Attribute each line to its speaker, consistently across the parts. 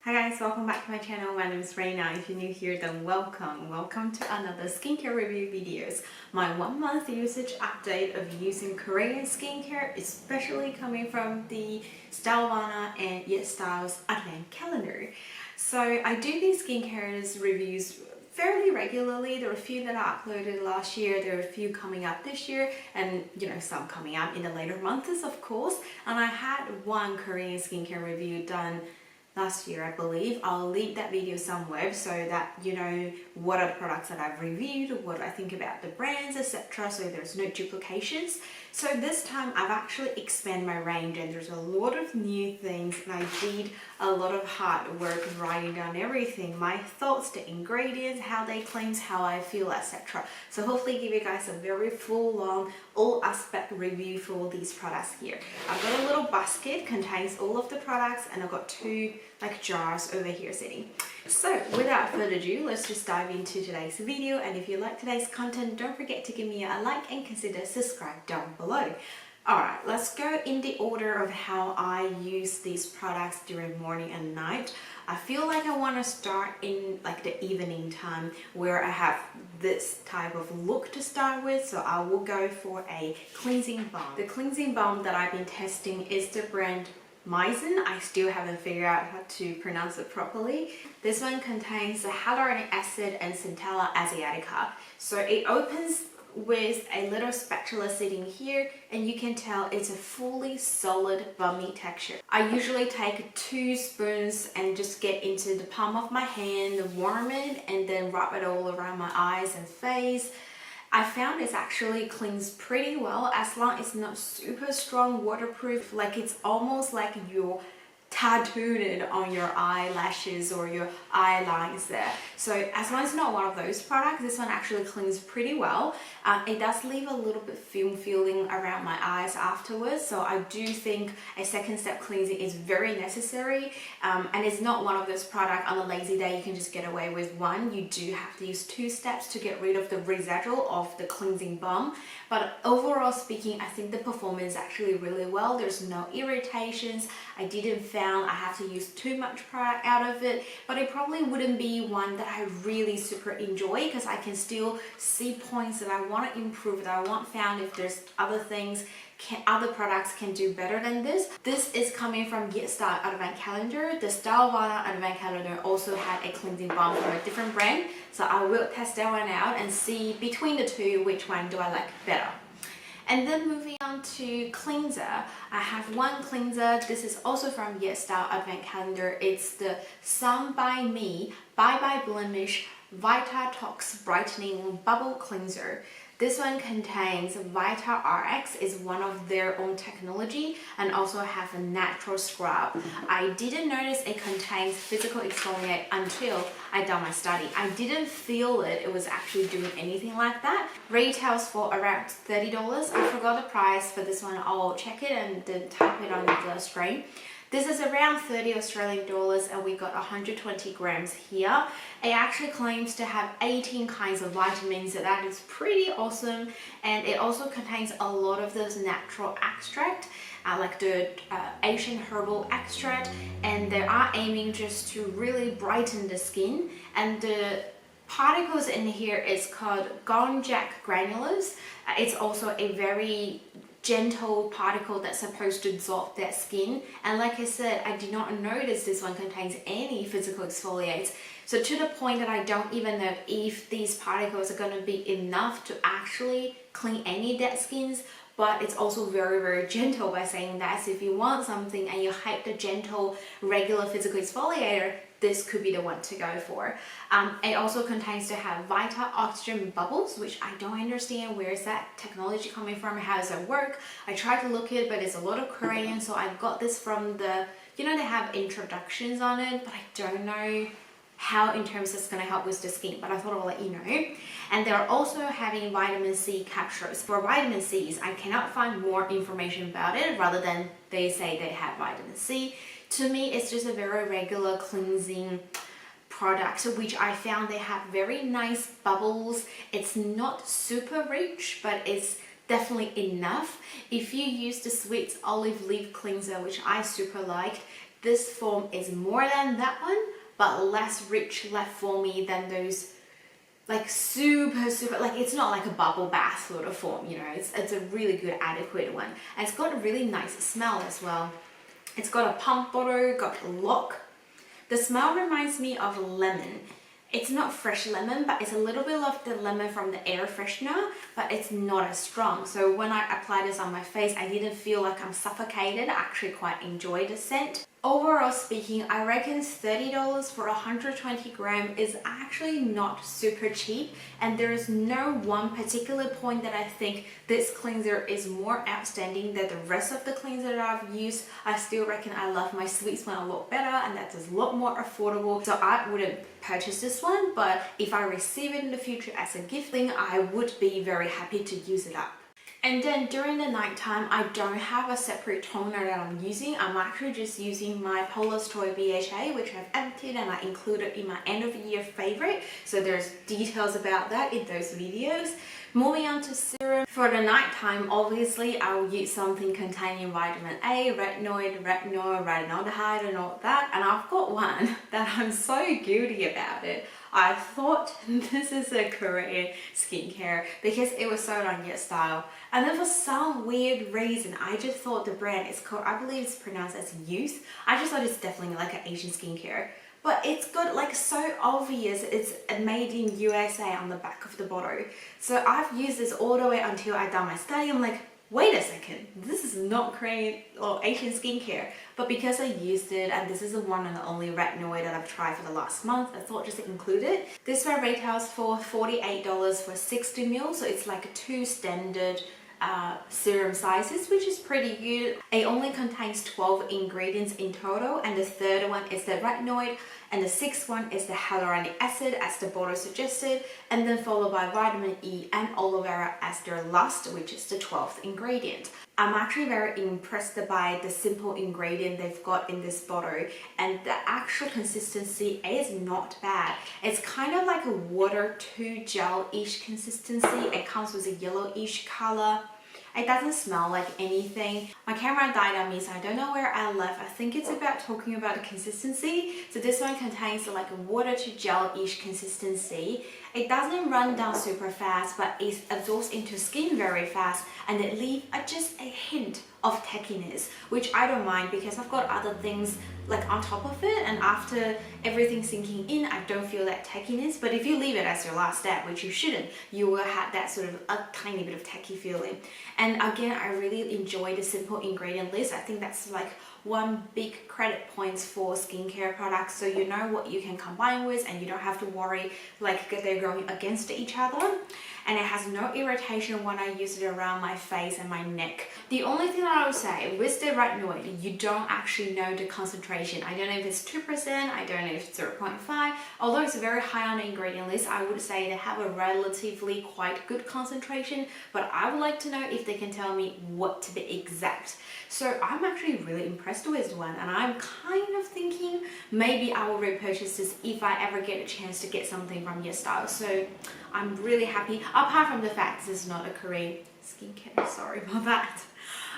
Speaker 1: Hi guys, welcome back to my channel. My name is Rena. If you're new here, then welcome to another skincare review videos. My 1 month usage update of using Korean skincare, especially coming from the Stylevanna and Yesstyle's advent calendar. So I do these skincare reviews fairly regularly. There are a few that I uploaded last year, there are a few coming up this year, and some coming up in the later months, of course. And I had one Korean skincare review done last year, I believe. I'll leave that video somewhere so that you know what are the products that I've reviewed, what I think about the brands, etc. So there's no duplications. So this time I've actually expanded my range and there's a lot of new things, and I did a lot of hard work writing down everything, my thoughts, the ingredients, how they cleanse, how I feel, etc. So hopefully give you guys a very full-on, all-aspect review for all these products here. I've got a little basket, contains all of the products, and I've got two jars over here sitting. So without further ado, let's just dive into today's video. And if you like today's content, don't forget to give me a like and consider subscribe down below. Alright, let's go in the order of how I use these products during morning and night. I feel like I want to start in the evening time where I have this type of look to start with, so I will go for a cleansing balm. The cleansing balm that I've been testing is the brand Mizzen. I still haven't figured out how to pronounce it properly. This one contains the hyaluronic acid and Centella asiatica. So it opens with a little spatula sitting here, and you can tell it's a fully solid balmy texture. I usually take 2 spoons and just get into the palm of my hand, warm it, and then rub it all around my eyes and face. I found it's actually cleans pretty well as long as it's not super strong, waterproof. Like it's almost like you're tattooed it on your eyelashes or your eye lines there. So as long as it's not one of those products, this one actually cleans pretty well. It does leave a little bit film feeling around my eyes afterwards, so I do think a second step cleansing is very necessary. And it's not one of those products on a lazy day you can just get away with one. You do have to use 2 steps to get rid of the residual of the cleansing balm. But overall speaking, I think the performance is actually really well. There's no irritations. I didn't found I have to use too much product out of it, but it probably wouldn't be one that I really super enjoy because I can still see points that I want to improve, that I want found if there's other things, other products can do better than this. This is coming from Yesstyle Advent Calendar. The Stylevanna Advent Calendar also had a cleansing balm from a different brand, so I will test that one out and see between the two which one do I like better. And then moving on to cleanser, I have one cleanser. This is also from Yesstyle Advent Calendar. It's the Sun by Me Byebye Blemish Vita Tox Brightening Bubble Cleanser. This one contains Vita RX, is one of their own technology, and also have a natural scrub. I didn't notice it contains physical exfoliate until I done my study. I didn't feel it was actually doing anything like that. Retails for around $30. I forgot the price for this one. I'll check it and then type it on the screen. This is around 30 Australian dollars, and we got 120 grams here. It actually claims to have 18 kinds of vitamins, so that is pretty awesome. And it also contains a lot of this natural extract, like the Asian herbal extract, and they are aiming just to really brighten the skin. And the particles in here is called Gonjack granulars. It's also a very gentle particle that's supposed to absorb that skin, and like I said, I did not notice this one contains any physical exfoliates, so to the point that I don't even know if these particles are going to be enough to actually clean any dead skins. But it's also very, very gentle by saying that. So if you want something and you hate the gentle regular physical exfoliator, this could be the one to go for. It also contains to have Vita Oxygen Bubbles, which I don't understand where is that technology coming from, how does it work. I tried to look it, but it's a lot of Korean, so I got this from the, they have introductions on it, but I don't know how in terms it's going to help with the skin, but I thought I'll let you know. And they're also having vitamin C capsules. For vitamin C's, I cannot find more information about it rather than they say they have vitamin C. To me, it's just a very regular cleansing product, which I found they have very nice bubbles. It's not super rich, but it's definitely enough. If you use the Sweet Olive Leaf Cleanser, which I super liked, this foam is more than that one, but less rich left for me than those like super, like it's not like a bubble bath sort of foam, you know, it's a really good adequate one. And it's got a really nice smell as well. It's got a pump bottle, got a lock. The smell reminds me of lemon. It's not fresh lemon, but it's a little bit of the lemon from the air freshener, but it's not as strong. So when I apply this on my face, I didn't feel like I'm suffocated. I actually quite enjoy the scent. Overall speaking, I reckon $30 for 120 gram is actually not super cheap, and there is no one particular point that I think this cleanser is more outstanding than the rest of the cleanser that I've used. I still reckon I love my Sweet One a lot better, and that is a lot more affordable, so I wouldn't purchase this one, but if I receive it in the future as a gift thing, I would be very happy to use it up. And then during the nighttime, I don't have a separate toner that I'm using. I'm actually just using my Paula's Toy BHA, which I've emptied and I included in my end of the year favorite. So there's details about that in those videos. Moving on to serum. For the nighttime, obviously I will use something containing vitamin A, retinoid, retinol, retinaldehyde and all that. And I've got one that I'm so guilty about it. I thought this is a Korean skincare because it was sold on Yesstyle, and then for some weird reason I just thought the brand is called, I believe it's pronounced as Youth. I just thought it's definitely like an Asian skincare, but it's got like so obvious it's made in USA on the back of the bottle. So I've used this all the way until I done my study. I'm like, wait a second, this is not Korean or Asian skincare. But because I used it, and this is the one and the only retinoid that I've tried for the last month, I thought just to include it. This one retails for $48 for 60 ml, so it's like 2 standard serum sizes, which is pretty good. It only contains 12 ingredients in total, and the third one is the retinoid, and the sixth one is the hyaluronic acid as the bottle suggested, and then followed by vitamin E and aloe vera as their last, which is the 12th ingredient. I'm actually very impressed by the simple ingredient they've got in this bottle, and the actual consistency is not bad. It's kind of like a water to gel-ish consistency. It comes with a yellowish color. It doesn't smell like anything. My camera died on me, so I don't know where I left. I think it's about talking about the consistency. So this one contains like a water to gel-ish consistency. It doesn't run down super fast, but it absorbs into skin very fast, and it leaves just a hint of tackiness, which I don't mind because I've got other things like on top of it, and after everything sinking in, I don't feel that tackiness. But if you leave it as your last step, which you shouldn't, you will have that sort of a tiny bit of tacky feeling. And again, I really enjoy the simple ingredient list. I think that's like one big credit points for skincare products, so you know what you can combine with and you don't have to worry like they're going against each other. And it has no irritation when I use it around my face and my neck. The only thing that I would say with the retinoid, you don't actually know the concentration. I don't know if it's 2%, I don't know if it's 0.5. Although it's very high on the ingredient list, I would say they have a relatively quite good concentration, but I would like to know if they can tell me what to be exact. So I'm actually really impressed with one, and I'm kind of thinking maybe I will repurchase this if I ever get a chance to get something from Yesstyle. So I'm really happy, apart from the fact this is not a Korean skincare, sorry about that.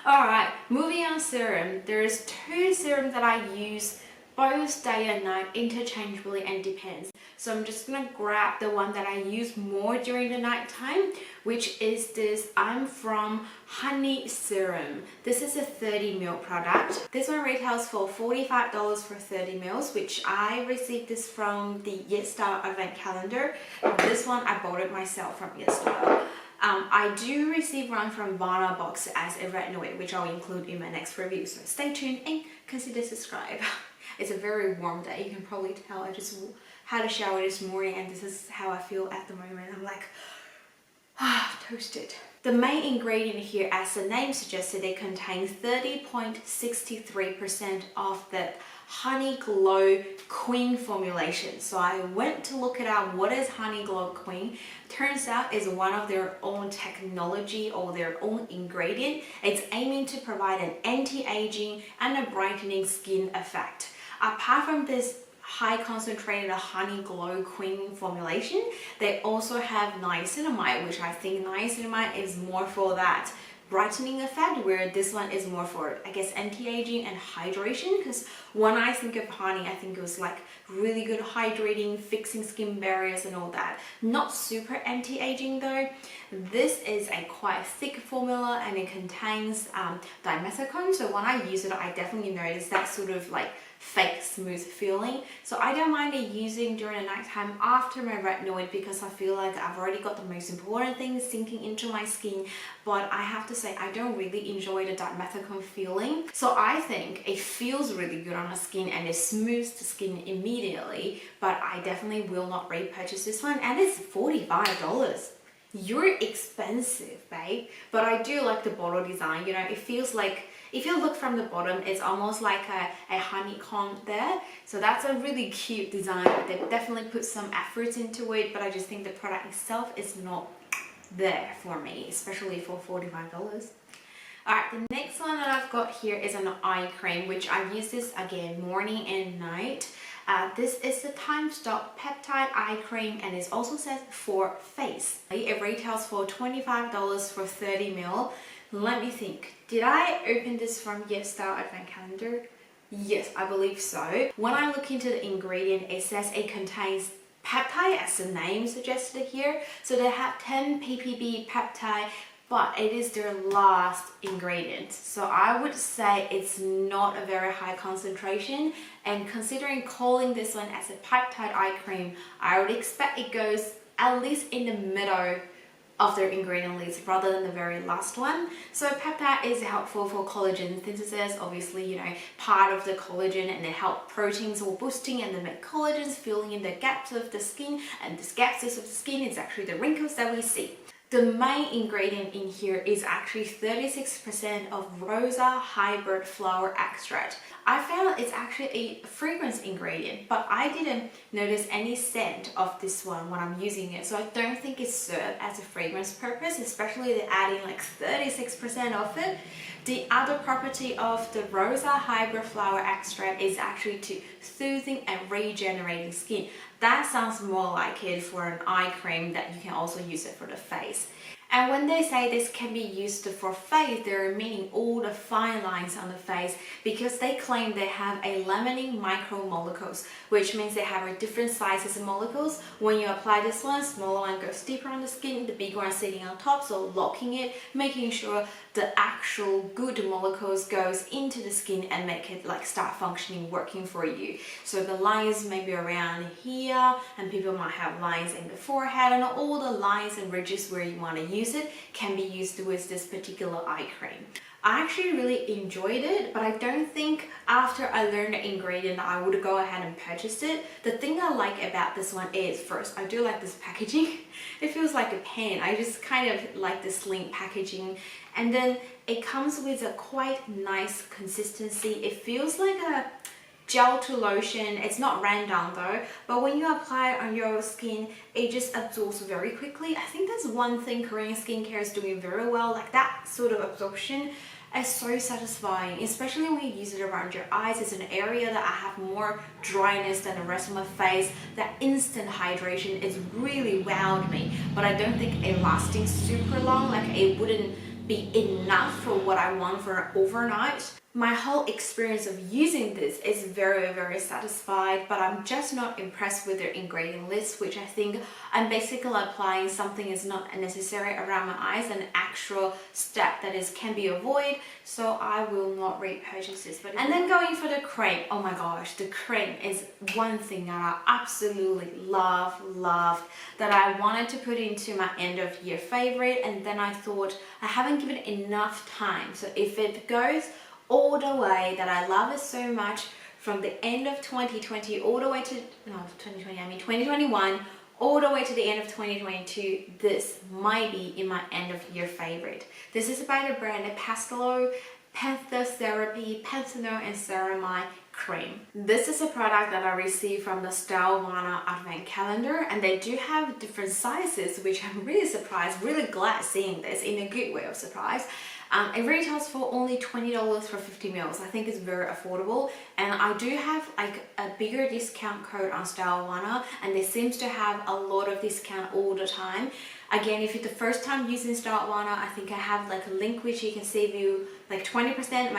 Speaker 1: Alright, moving on serum. There's 2 serums that I use both day and night interchangeably, and depends. So I'm just gonna grab the one that I use more during the night time, which is this I'm From Honey Serum. This is a 30 ml product. This one retails for $45 for 30 ml, which I received this from the Yesstyle advent calendar. This one I bought it myself from Yesstyle. I do receive one from Stylevanna box as a retinoid, which I'll include in my next review, so stay tuned and consider subscribe. It's a very warm day, you can probably tell. I just had a shower this morning and this is how I feel at the moment. I'm like, toasted. The main ingredient here, as the name suggested, it contains 30.63% of the Honey Glow Queen formulation. So I went to look it up. What is Honey Glow Queen? Turns out it's one of their own technology or their own ingredient. It's aiming to provide an anti-aging and a brightening skin effect. Apart from this high concentrated Honey Glow Queen formulation, they also have niacinamide, which I think niacinamide is more for that brightening effect, where this one is more for, I guess, anti-aging and hydration. Because when I think of honey, I think it was like really good hydrating, fixing skin barriers and all that. Not super anti-aging though. This is a quite thick formula and it contains dimethicone, so when I use it I definitely notice that sort of like fake smooth feeling. So I don't mind it using during the nighttime after my retinoid, because I feel like I've already got the most important things sinking into my skin. But I have to say I don't really enjoy the dimethicone feeling. So I think it feels really good on the skin and it smooths the skin immediately, but I definitely will not repurchase this one, and it's $45. You're expensive, babe. But I do like the bottle design. You know, it feels like, if you look from the bottom, it's almost like a honeycomb there. So that's a really cute design. They definitely put some effort into it, but I just think the product itself is not there for me, especially for $45. Alright, the next one that I've got here is an eye cream, which I use this again morning and night. This is the Time Stop Peptide Eye Cream, and it also says for face. It retails for $25 for 30 ml. Let me think. Did I open this from Yesstyle Advent Calendar? Yes, I believe so. When I look into the ingredient, it says it contains peptide, as the name suggested here. So they have 10 ppb peptide, but it is their last ingredient. So I would say it's not a very high concentration. And considering calling this one as a peptide eye cream, I would expect it goes at least in the middle of their ingredient list rather than the very last one. So peptide is helpful for collagen synthesis, obviously, you know, part of the collagen, and they help proteins or boosting, and they make collagens, filling in the gaps of the skin, and these gaps of the skin is actually the wrinkles that we see. The main ingredient in here is actually 36% of Rosa hybrid flower extract. I found it's actually a fragrance ingredient, but I didn't notice any scent of this one when I'm using it. So I don't think it's served as a fragrance purpose, especially they're adding like 36% of it. The other property of the Rosa hybrid flower extract is actually to soothing and regenerating skin. That sounds more like it for an eye cream that you can also use it for the face. And when they say this can be used for face, they're meaning all the fine lines on the face, because they claim they have a lamining micromolecules, which means they have a different sizes of molecules. When you apply this one, smaller one goes deeper on the skin, the big one sitting on top, so locking it, making sure the actual good molecules goes into the skin and make it like start functioning, working for you. So the lines maybe around here, and people might have lines in the forehead, and all the lines and ridges where you want to use it can be used with this particular eye cream. I actually really enjoyed it, but I don't think after I learned the ingredient I would go ahead and purchase it. The thing I like about this one is, first, I do like this packaging. It feels like a pen. I just kind of like the slim packaging. And then it comes with a quite nice consistency. It feels like a gel to lotion. It's not ran down though, but when you apply it on your skin, it just absorbs very quickly. I think that's one thing Korean skincare is doing very well, like that sort of absorption is so satisfying, especially when you use it around your eyes. It's an area that I have more dryness than the rest of my face. That instant hydration is really wowed me, but I don't think it lasting super long. Like it wouldn't be enough for what I want for an overnight. My whole experience of using this is very, very satisfied, but I'm just not impressed with their ingredient list, which I think I'm basically applying something is not necessary around my eyes, an actual step that is can be avoided, so I will not repurchase this. And then going for the cream, oh my gosh, the cream is one thing that I absolutely love, that I wanted to put into my end of year favorite, and then I thought I haven't given it enough time. So if it goes all the way that I love it so much from the end of 2020 all the way to, no, 2020, I mean 2021, all the way to the end of 2022, this might be in my end of year favorite. This is by the brand Pastelo Pantherapy Panthenol and Ceramide Cream. This is a product that I received from the Stylevanna Advent Calendar, and they do have different sizes, which I'm really surprised, really glad seeing this in a good way of surprise. It retails for only $20 for 50 ml. I think it's very affordable, and I do have like a bigger discount code on Stylevanna, and they seems to have a lot of discount all the time. Again, if it's the first time using Stylevanna, I think I have like a link which you can save you like 20%.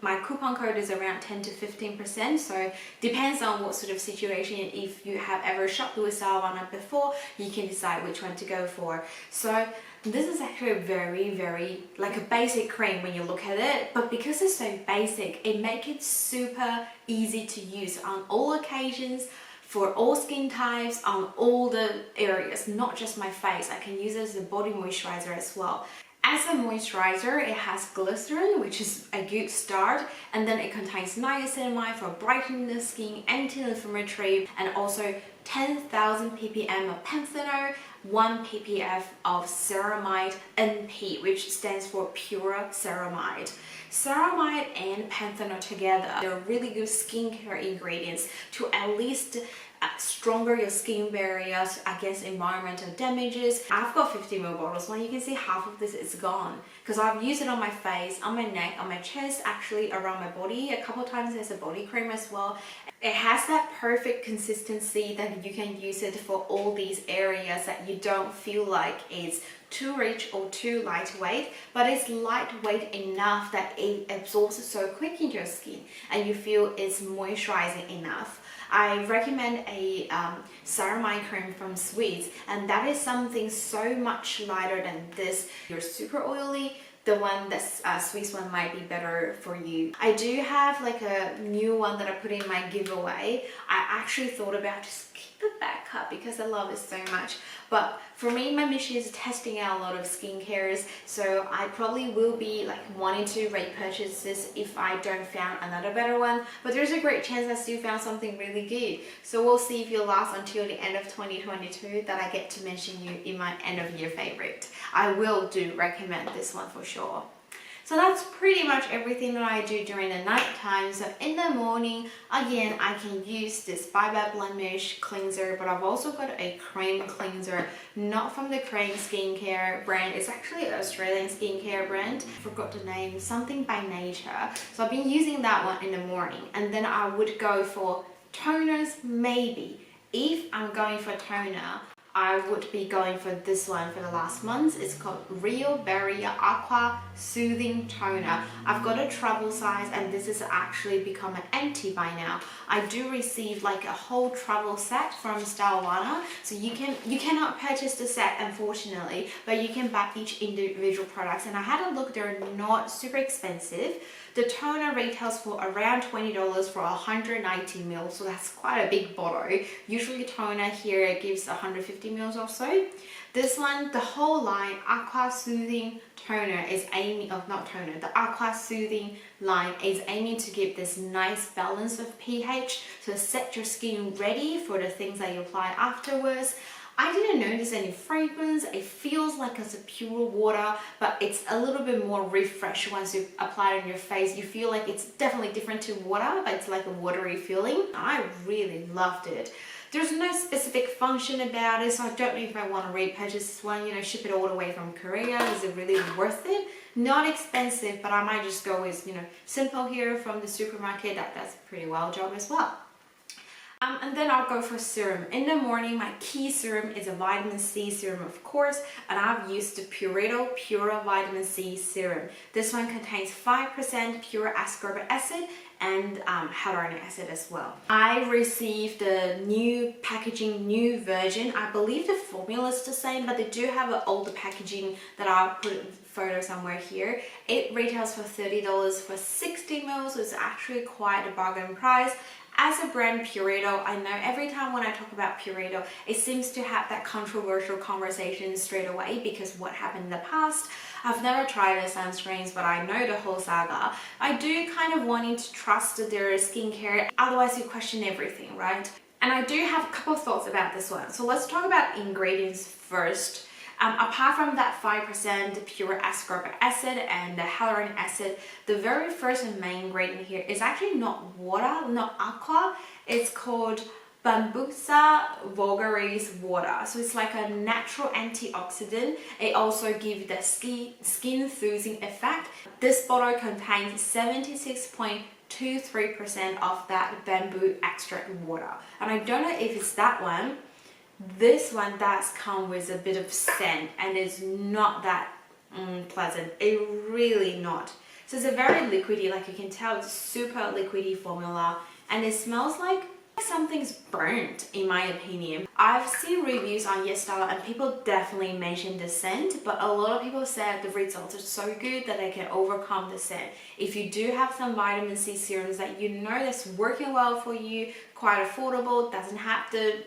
Speaker 1: My coupon code is around 10 to 15%, so depends on what sort of situation. If you have ever shopped with Stylevanna before, you can decide which one to go for. So this is actually a very like a basic cream when you look at it, but because it's so basic, it makes it super easy to use on all occasions, for all skin types, on all the areas, not just my face. I can use it as a body moisturizer as well. As a moisturizer, it has glycerin, which is a good start, and then it contains niacinamide for brightening the skin, anti-inflammatory, and also 10,000 ppm of panthenol, 1 ppf of ceramide NP, which stands for pure ceramide. Ceramide and panthenol together, they're really good skincare ingredients to at least stronger your skin barriers against environmental damages. I've got 50 ml bottles. Well, you can see half of this is gone because I've used it on my face, on my neck, on my chest, actually around my body a couple times as a body cream as well. It has that perfect consistency that you can use it for all these areas that you don't feel like it's too rich or too lightweight, but it's lightweight enough that it absorbs so quick into your skin and you feel it's moisturizing enough. I recommend a ceramide cream from Sweets, and that is something so much lighter than this. You're super oily, the one that's Sweets one might be better for you. I do have like a new one that I put in my giveaway. I actually thought about just keep the back cut because I love it so much. But for me, my mission is testing out a lot of skincares, so I probably will be like wanting to repurchase this if I don't find another better one. But there's a great chance I still found something really good. So we'll see if it'll last until the end of 2022 that I get to mention you in my end of year favorite. I will do recommend this one for sure. So that's pretty much everything that I do during the night time. So in the morning, again, I can use this byebye blemish cleanser, but I've also got a cream cleanser, not from the Cream skincare brand. It's actually an Australian skincare brand. I forgot the name, something by nature. So I've been using that one in the morning, and then I would go for toners maybe. If I'm going for toner, I would be going for this one for the last month. It's called Real Barrier Aqua Soothing Toner. I've got a travel size, and this has actually become an empty by now. I do receive like a whole travel set from Stylevanna, so you cannot purchase the set unfortunately, but you can buy each individual products. And I had a look, they're not super expensive. The toner retails for around $20 for 190 ml, so that's quite a big bottle. Usually toner here gives 150 ml or so. This one, the whole line, Aqua Soothing Toner is aiming, the Aqua Soothing line is aiming to give this nice balance of pH to set your skin ready for the things that you apply afterwards. I didn't notice any fragrance. It feels like it's a pure water, but it's a little bit more refreshed once you apply it on your face. You feel like it's definitely different to water, but it's like a watery feeling. I really loved it. There's no specific function about it, so I don't know if I want to repurchase this one, ship it all the way from Korea. Is it really worth it? Not expensive, but I might just go with, simple here from the supermarket. That's a pretty well job as well. And then I'll go for serum. In the morning, my key serum is a vitamin C serum, of course, and I've used the Purito Pure Vitamin C Serum. This one contains 5% pure ascorbic acid and hyaluronic acid as well. I received the new packaging, new version. I believe the formula is the same, but they do have an older packaging that I'll put a photo somewhere here. It retails for $30 for 60 ml, so it's actually quite a bargain price. As a brand Purito, I know every time when I talk about Purito, it seems to have that controversial conversation straight away because what happened in the past. I've never tried their sunscreens, but I know the whole saga. I do kind of wanting to trust their skincare, otherwise you question everything, right? And I do have a couple of thoughts about this one. So let's talk about ingredients first. Apart from that 5% pure ascorbic acid and the hyaluronic acid, the very first and main ingredient here is actually not water, not aqua. It's called Bambusa vulgaris water. So it's like a natural antioxidant. It also gives the skin soothing effect. This bottle contains 76.23% of that bamboo extract water. And I don't know if it's that one, This one does come with a bit of scent and it's not that pleasant. It really not. So it's a very liquidy, like you can tell it's super liquidy formula, and it smells like something's burnt, in my opinion. I've seen reviews on Yesstyle and people definitely mention the scent, but a lot of people said the results are so good that they can overcome the scent. If you do have some vitamin C serums that you know that's working well for you, quite affordable, doesn't have the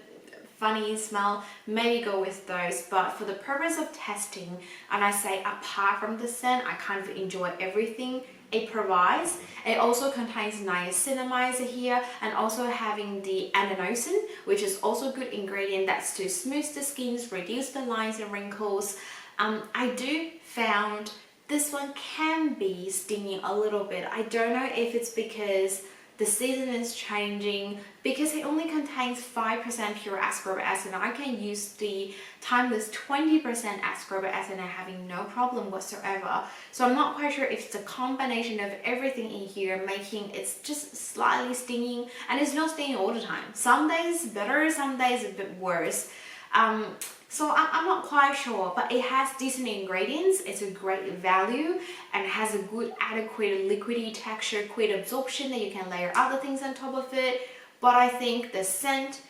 Speaker 1: funny smell, maybe go with those. But for the purpose of testing, and I say apart from the scent, I kind of enjoy everything it provides. It also contains niacinamide here, and also having the adenosine, which is also a good ingredient that's to smooth the skin, reduce the lines and wrinkles. I do found this one can be stinging a little bit. I don't know if it's because the season is changing, because it only contains 5% pure ascorbic acid. I can use the timeless 20% ascorbic acid and having no problem whatsoever. So I'm not quite sure if it's a combination of everything in here making it's just slightly stinging, and it's not stinging all the time. Some days better, some days a bit worse. So I'm not quite sure, but it has decent ingredients, it's a great value, and it has a good adequate liquidy texture, quick absorption that you can layer other things on top of it. But I think the scent,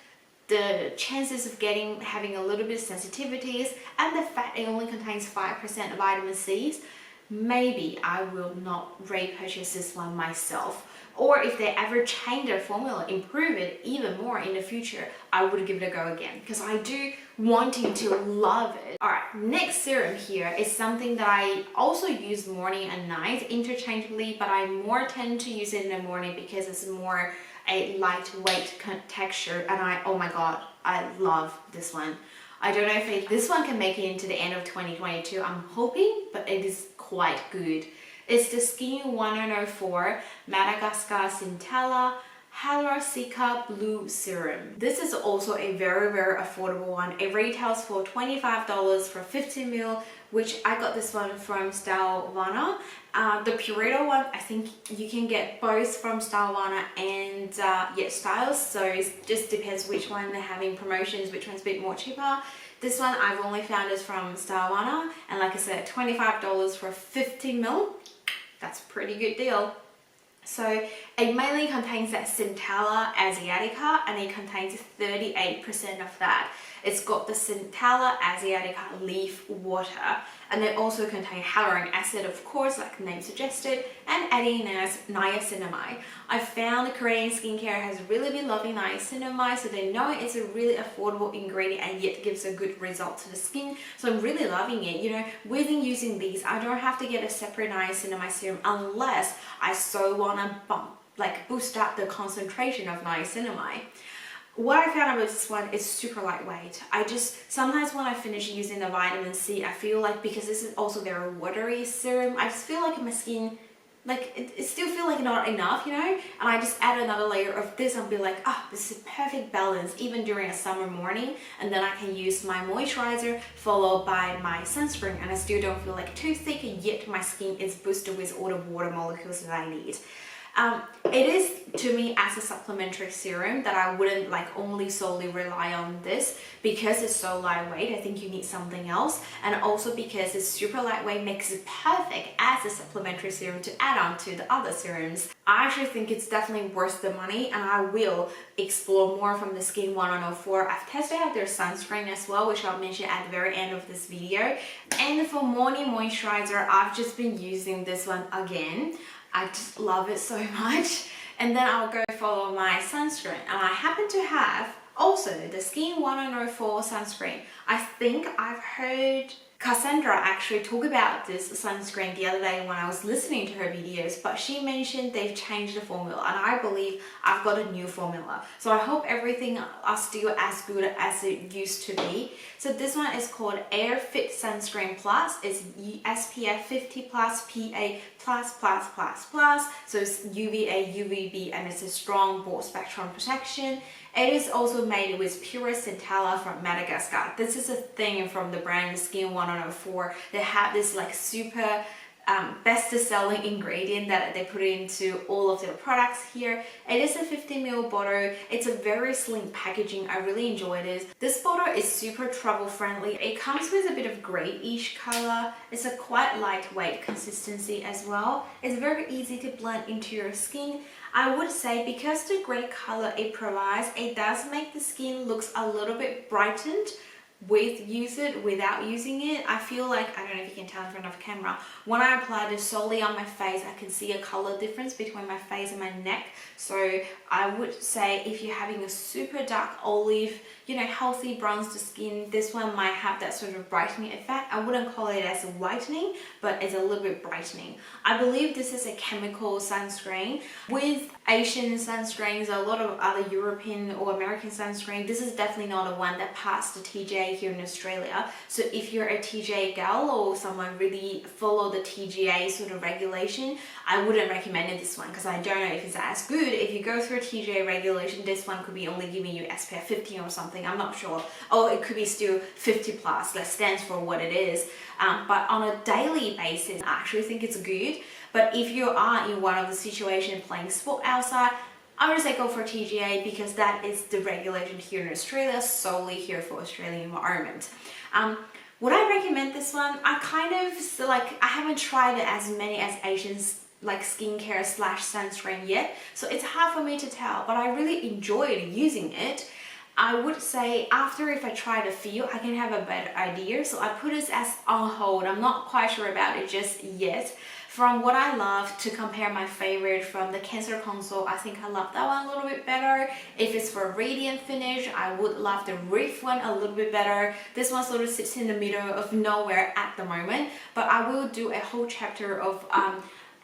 Speaker 1: the chances of having a little bit of sensitivities, and the fact it only contains 5% vitamin C's, maybe I will not repurchase this one myself. Or if they ever change their formula, improve it even more in the future, I would give it a go again, because I do wanting to love it. Alright, next serum here is something that I also use morning and night interchangeably, but I more tend to use it in the morning because it's more a lightweight texture, and oh my god, I love this one. I don't know if this one can make it into the end of 2022, I'm hoping, but it is quite good. It's the SKIN1004 Madagascar Centella VT-cica Blue Serum. This is also a very affordable one. It retails for $25 for 50 ml, which I got this one from Stylevanna. The Purito one, I think you can get both from Stylevanna and Yesstyle, so it just depends which one they're having promotions, which one's a bit more cheaper. This one I've only found is from Stylevanna, and like I said, $25 for 50 ml. That's a pretty good deal. So it mainly contains that Centella asiatica, and it contains 38% of that. It's got the Centella asiatica leaf water, and they also contain hyaluronic acid, of course, like the name suggested, and adding niacinamide. I found Korean skincare has really been loving niacinamide, so they know it's a really affordable ingredient and yet gives a good result to the skin. So I'm really loving it. You know, within using these, I don't have to get a separate niacinamide serum unless I so want to boost up the concentration of niacinamide. What I found about this one is super lightweight. Sometimes when I finish using the vitamin C, I feel like, because this is also very watery serum, I just feel like my skin, it still feels like not enough, you know? And I just add another layer of this and be like, this is a perfect balance, even during a summer morning. And then I can use my moisturizer followed by my sunscreen, and I still don't feel like too thick, yet my skin is boosted with all the water molecules that I need. It is, to me, as a supplementary serum that I wouldn't only solely rely on this, because it's so lightweight. I think you need something else, and also because it's super lightweight makes it perfect as a supplementary serum to add on to the other serums. I actually think it's definitely worth the money, and I will explore more from the SKIN1004. I've tested out their sunscreen as well, which I'll mention at the very end of this video. And for morning moisturizer, I've just been using this one again. I just love it so much. And then I'll go follow my sunscreen, and I happen to have also the SKIN1004 sunscreen. I think I've heard Cassandra actually talk about this sunscreen the other day when I was listening to her videos, but she mentioned they've changed the formula, and I believe I've got a new formula. So I hope everything are still as good as it used to be. So this one is called Air Fit Sunscreen Plus. It's SPF 50+, PA+++++. So it's UVA, UVB, and it's a strong broad spectrum protection. It is also made with pure Centella from Madagascar. This is a thing from the brand SKIN1004. They have this super best selling ingredient that they put into all of their products here. It is a 50 ml bottle. It's a very slim packaging. I really enjoy this. This bottle is super travel friendly. It comes with a bit of grayish color. It's a quite lightweight consistency as well. It's very easy to blend into your skin. I would say because the gray color it provides, it does make the skin looks a little bit brightened without using it. I feel like, I don't know if you can tell in front of camera, when I apply this solely on my face, I can see a color difference between my face and my neck. So I would say if you're having a super dark olive, you know, healthy bronzed skin, this one might have that sort of brightening effect. I wouldn't call it as a whitening, but it's a little bit brightening. I believe this is a chemical sunscreen. With Asian sunscreens, a lot of other European or American sunscreen, this is definitely not a one that passed the TGA here in Australia. So if you're a TGA gal or someone really follow the TGA sort of regulation, I wouldn't recommend this one because I don't know if it's as good. If you go through TGA regulation, this one could be only giving you SPF 15 or something. I'm not sure. Oh, it could be still 50 plus. That stands for what it is. But on a daily basis, I actually think it's good. But if you are in one of the situations playing sport outside, I would say go for TGA because that is the regulation here in Australia, solely here for Australian environment. Would I recommend this one? I kind of like, I haven't tried it as many as Asians like skincare slash sunscreen yet, so it's hard for me to tell, but I really enjoyed using it. I would say after if I try a few, I can have a better idea. So I put this as on hold. I'm not quite sure about it just yet. From what I love, to compare my favorite from the Cancer Console, I think I love that one a little bit better. If it's for radiant finish, I would love the Reef one a little bit better. This one sort of sits in the middle of nowhere at the moment, but I will do a whole chapter of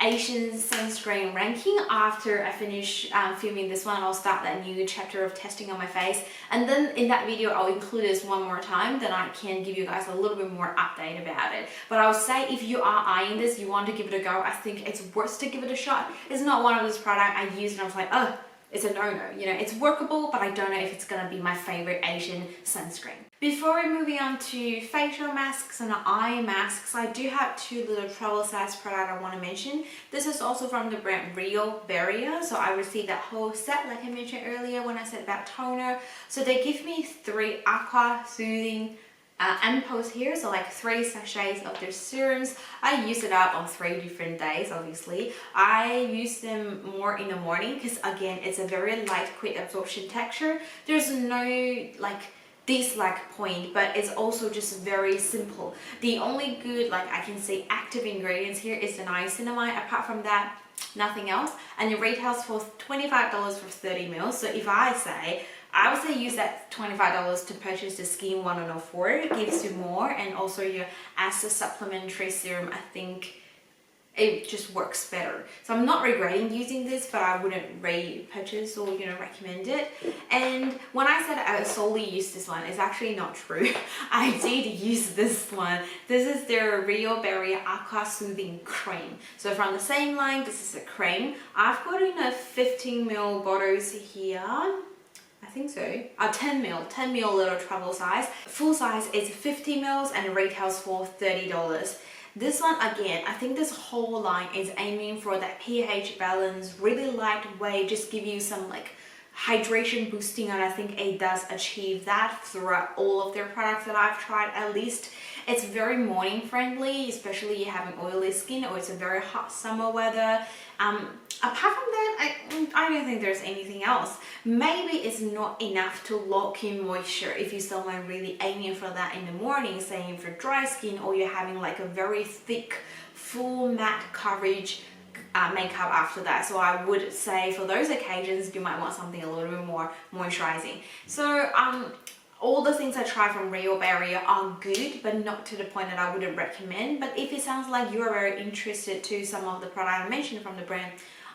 Speaker 1: Asian sunscreen ranking after I finish filming this one. I'll start that new chapter of testing on my face, and then in that video I'll include this one more time, then I can give you guys a little bit more update about it. But I would say if you are eyeing this, you want to give it a go, I think it's worth to give it a shot. It's not one of those products I used and I was like, oh, it's a no-no. You know, it's workable, but I don't know if it's gonna be my favorite Asian sunscreen. Before we're moving on to facial masks and eye masks, I do have two little travel size products I want to mention. This is also from the brand Real Barrier. So I received that whole set like I mentioned earlier when I said about toner. So they give me 3 aqua soothing ampoules here, so like 3 sachets of their serums. I use it up on 3 different days. Obviously I use them more in the morning because again it's a very light quick absorption texture. There's no like dislike point, but it's also just very simple. The only good, like I can say, active ingredients here is the niacinamide. Apart from that, nothing else, and it retails for $25 for 30 ml. So if I would say use that $25 to purchase the SKIN1004. It gives you more, and also you as a supplementary serum, I think it just works better. So I'm not regretting using this, but I wouldn't repurchase or recommend it. And when I said I solely use this one, it's actually not true. I did use this one. This is their Real Barrier Aqua Soothing Cream. So from the same line, this is a cream. I've got in a 15 ml bottles here. I think so. 10 ml little travel size. Full size is 50 ml and it retails for $30. This one, again, I think this whole line is aiming for that pH balance, really lightweight, just give you some like hydration boosting, and I think it does achieve that throughout all of their products that I've tried. At least it's very morning friendly, especially you having oily skin or it's a very hot summer weather. Apart from that, I don't think there's anything else. Maybe it's not enough to lock in moisture if you're someone really aiming for that in the morning, saying for dry skin, or you're having like a very thick, full matte coverage makeup after that. So I would say for those occasions, you might want something a little bit more moisturizing. So all the things I try from Real Barrier are good, but not to the point that I wouldn't recommend. But if it sounds like you are very interested to some of the products I mentioned from the brand,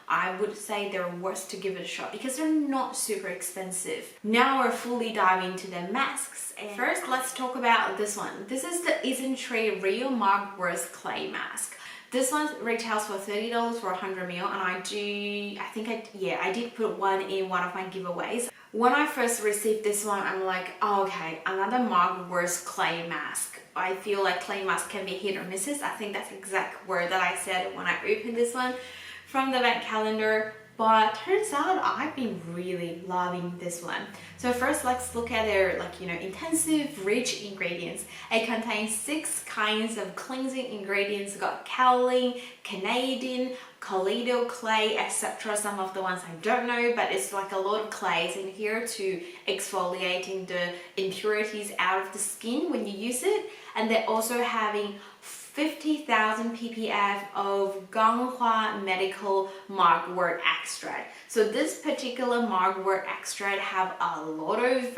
Speaker 1: I would say they're worth to give it a shot because they're not super expensive. Now we're fully diving into the masks. And first, let's talk about this one. This is the Isntree Real Mugwort Clay Mask. This one retails for $30 for 100 ml, and I did put one in one of my giveaways. When I first received this one, I'm like, oh, okay, another mugwort clay mask. I feel like clay mask can be hit or misses. I think that's the exact word that I said when I opened this one from the event calendar. But turns out I've been really loving this one. So first, let's look at their intensive, rich ingredients. It contains 6 kinds of cleansing ingredients. It's got kaolin, Canadian, colloidal clay, etc. Some of the ones I don't know, but it's like a lot of clays in here to exfoliating the impurities out of the skin when you use it. And they're also having 50,000 ppf of Ganghua medical mugwort extract. So this particular mugwort extract have a lot of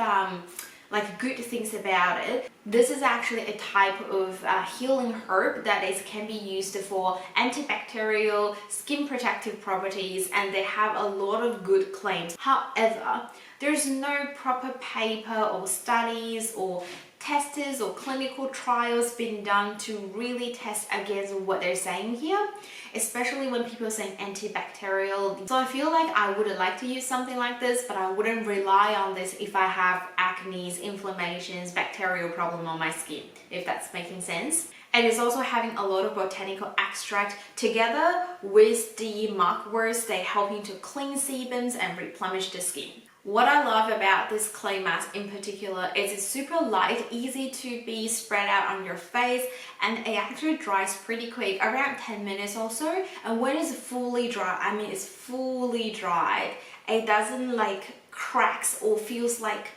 Speaker 1: good things about it. This is actually a type of healing herb that can be used for antibacterial, skin protective properties, and they have a lot of good claims. However, there's no proper paper or studies or tests or clinical trials been done to really test against what they're saying here, especially when people are saying antibacterial. So I feel like I would like to use something like this, but I wouldn't rely on this if I have acne, inflammations, bacterial problem on my skin, if that's making sense. And it's also having a lot of botanical extract together with the mugworts. They're helping to cleanse sebums and replenish the skin. What I love about this clay mask in particular is it's super light, easy to be spread out on your face, and it actually dries pretty quick, around 10 minutes or so. And when it's fully dry, I mean it's fully dried, it doesn't like cracks or feels like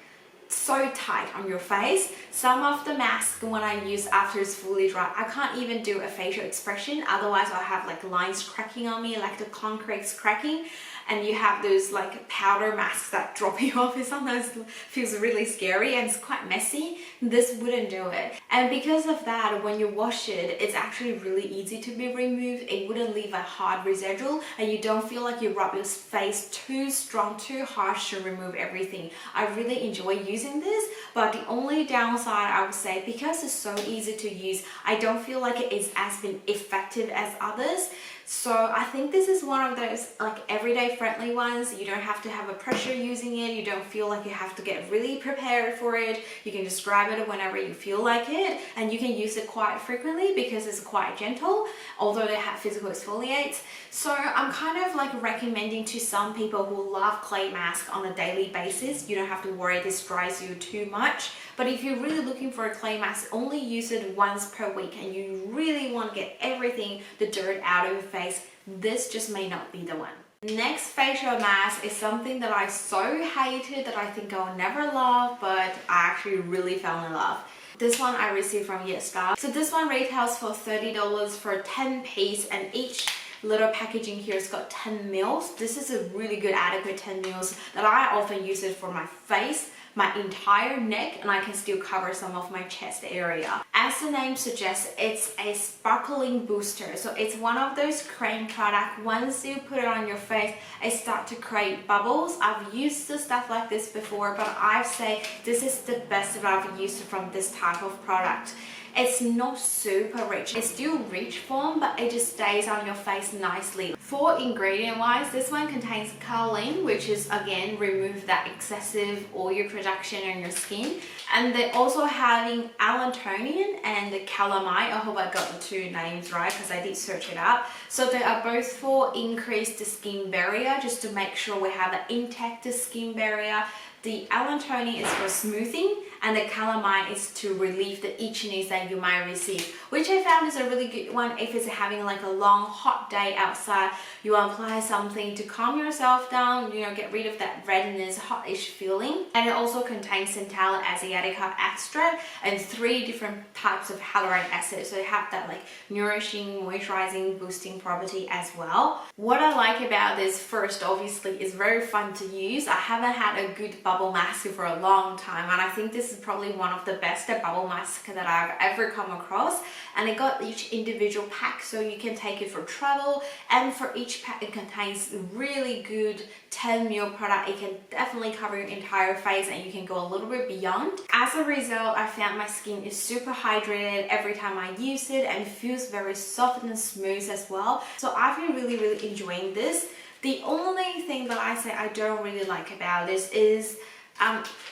Speaker 1: so tight on your face. Some of the masks when I use after it's fully dry, I can't even do a facial expression, otherwise I'll have like lines cracking on me, like the concrete's cracking. And you have those like powder masks that drop you off. It sometimes feels really scary and it's quite messy. This wouldn't do it. And because of that, when you wash it, it's actually really easy to be removed. It wouldn't leave a hard residual, and you don't feel like you rub your face too strong, too harsh to remove everything. I really enjoy using this, but the only downside I would say, because it's so easy to use, I don't feel like it is as been effective as others. So I think this is one of those like everyday friendly ones. You don't have to have a pressure using it. You don't feel like you have to get really prepared for it. You can just grab it whenever you feel like it, and you can use it quite frequently because it's quite gentle, although they have physical exfoliates. So I'm kind of like recommending to some people who love clay mask on a daily basis. You don't have to worry this dries you too much. But if you're really looking for a clay mask, only use it once per week and you really want to get everything, the dirt out of your face, this just may not be the one. Next facial mask is something that I so hated that I think I'll never love, but I actually really fell in love. This one I received from Yesstyle. So this one retails for $30 for 10 piece, and each little packaging here has got 10 mils. This is a really good adequate 10 mils that I often use it for my face, my entire neck, and I can still cover some of my chest area. As the name suggests, it's a sparkling booster. So it's one of those cream products. Once you put it on your face, it starts to create bubbles. I've used the stuff like this before, but I say this is the best that I've used from this type of product. It's not super rich. It's still rich form, but it just stays on your face nicely. For ingredient wise, this one contains kaolin, which is again remove that excessive oil production on your skin. And they're also having allantoin and calamine. I hope I got the two names right because I did search it up. So they are both for increase the skin barrier, just to make sure we have an intact skin barrier. The allantoin is for smoothing, and the calamine is to relieve the itchiness that you might receive, which I found is a really good one if it's having like a long hot day outside. You apply something to calm yourself down, get rid of that redness, hotish feeling. And it also contains Centella asiatica extract and 3 different types of hyaluronic acid, so they have that like nourishing, moisturizing, boosting property as well. What I like about this, first, obviously, is very fun to use. I haven't had a good bubble mask for a long time, and I think this is probably one of the best bubble masks that I've ever come across. And it got each individual pack, so you can take it for travel, and for each pack it contains really good 10 ml product. It can definitely cover your entire face, and you can go a little bit beyond. As a result, I found my skin is super hydrated every time I use it, and it feels very soft and smooth as well. So I've been really enjoying this. The only thing that I say I don't really like about this is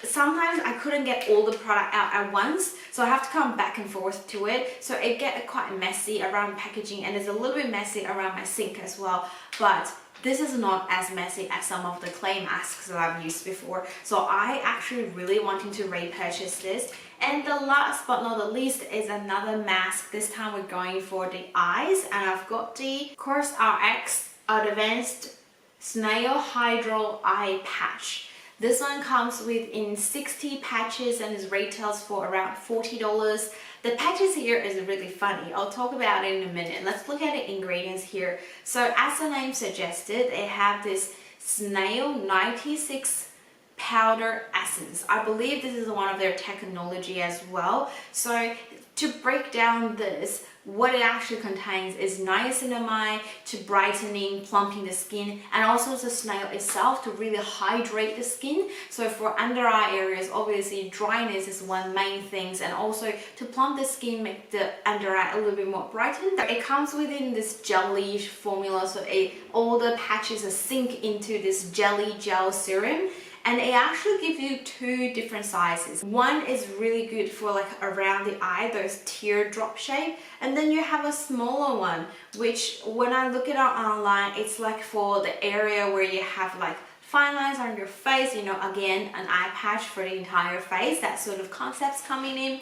Speaker 1: sometimes I couldn't get all the product out at once, so I have to come back and forth to it, so it gets quite messy around packaging, and it's a little bit messy around my sink as well. But this is not as messy as some of the clay masks that I've used before, so I actually really wanting to repurchase this. And the last but not the least is another mask. This time we're going for the eyes, and I've got the COSRX Advanced Snail Hydro Eye Patch. This one comes within 60 patches and is retails for around $40. The patches here is really funny. I'll talk about it in a minute. Let's look at the ingredients here. So as the name suggested, they have this Snail 96 powder essence. I believe this is one of their technology as well. So to break down this, what it actually contains is niacinamide to brightening, plumping the skin, and also the snail itself to really hydrate the skin. So for under eye areas, obviously dryness is one main thing, and also to plump the skin, make the under eye a little bit more brightened. It comes within this jelly formula, so all the patches sink into this jelly gel serum. And it actually gives you two different sizes. One is really good for like around the eye, those teardrop shape. And then you have a smaller one, which when I look it up online, it's like for the area where you have like fine lines on your face, you know, again, an eye patch for the entire face, that sort of concepts coming in.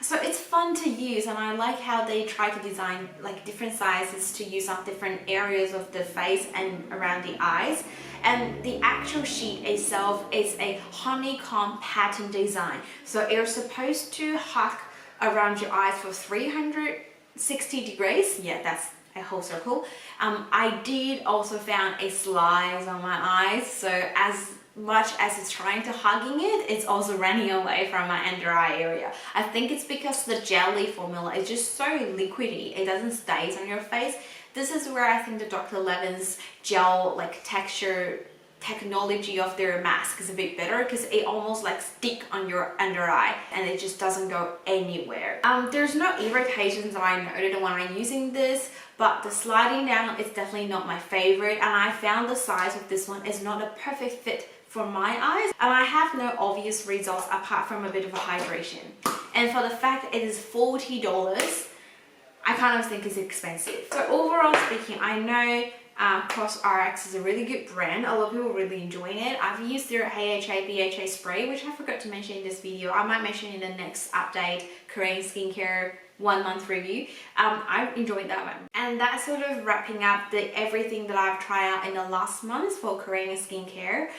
Speaker 1: So it's fun to use, and I like how they try to design like different sizes to use on different areas of the face and around the eyes. And the actual sheet itself is a honeycomb pattern design. So it's supposed to hug around your eyes for 360 degrees. Yeah, that's a whole circle. I did also found a slice on my eyes, so as much as it's trying to hugging it, it's also running away from my under eye area. I think it's because the jelly formula is just so liquidy, it doesn't stay on your face. This is where I think the Dr. Levin's gel like texture technology of their mask is a bit better, because it almost like stick on your under eye and it just doesn't go anywhere. There's no irritations that I noted when I'm using this, but the sliding down is definitely not my favorite, and I found the size of this one is not a perfect fit for my eyes, and I have no obvious results apart from a bit of a hydration. And for the fact it is $40, I kind of think it's expensive. So overall speaking, I know COSRX is a really good brand. A lot of people really enjoying it. I've used their AHA BHA spray, which I forgot to mention in this video. I might mention in the next update, Korean skincare 1 month review. I enjoyed that one. And that's sort of wrapping up everything that I've tried out in the last month for Korean skincare.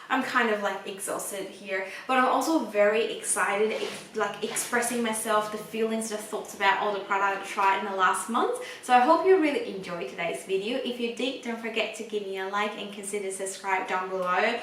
Speaker 1: I'm kind of like exhausted here, but I'm also very excited, like expressing myself, the feelings, the thoughts about all the products I tried in the last month. So I hope you really enjoyed today's video. If you did, don't forget to give me a like and consider subscribe down below.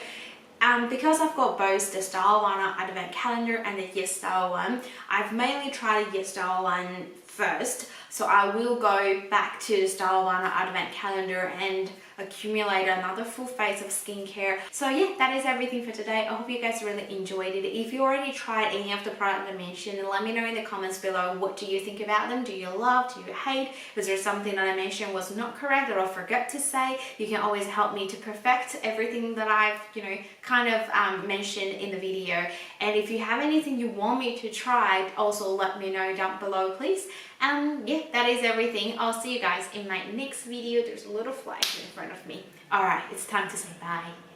Speaker 1: Because I've got both the Stylevanna Advent Calendar and the Yesstyle one, I've mainly tried the Yesstyle one first, so I will go back to the Stylevanna Advent Calendar and accumulate another full face of skincare. So yeah, that is everything for today. I hope you guys really enjoyed it. If you already tried any of the products I mentioned, let me know in the comments below, what do you think about them? Do you love? Do you hate? Was there something that I mentioned was not correct or I forgot to say? You can always help me to perfect everything that I've, you know, kind of mentioned in the video. And if you have anything you want me to try, also let me know down below, please. Yeah, that is everything. I'll see you guys in my next video. There's a little flag in front of me. Alright, it's time to say bye.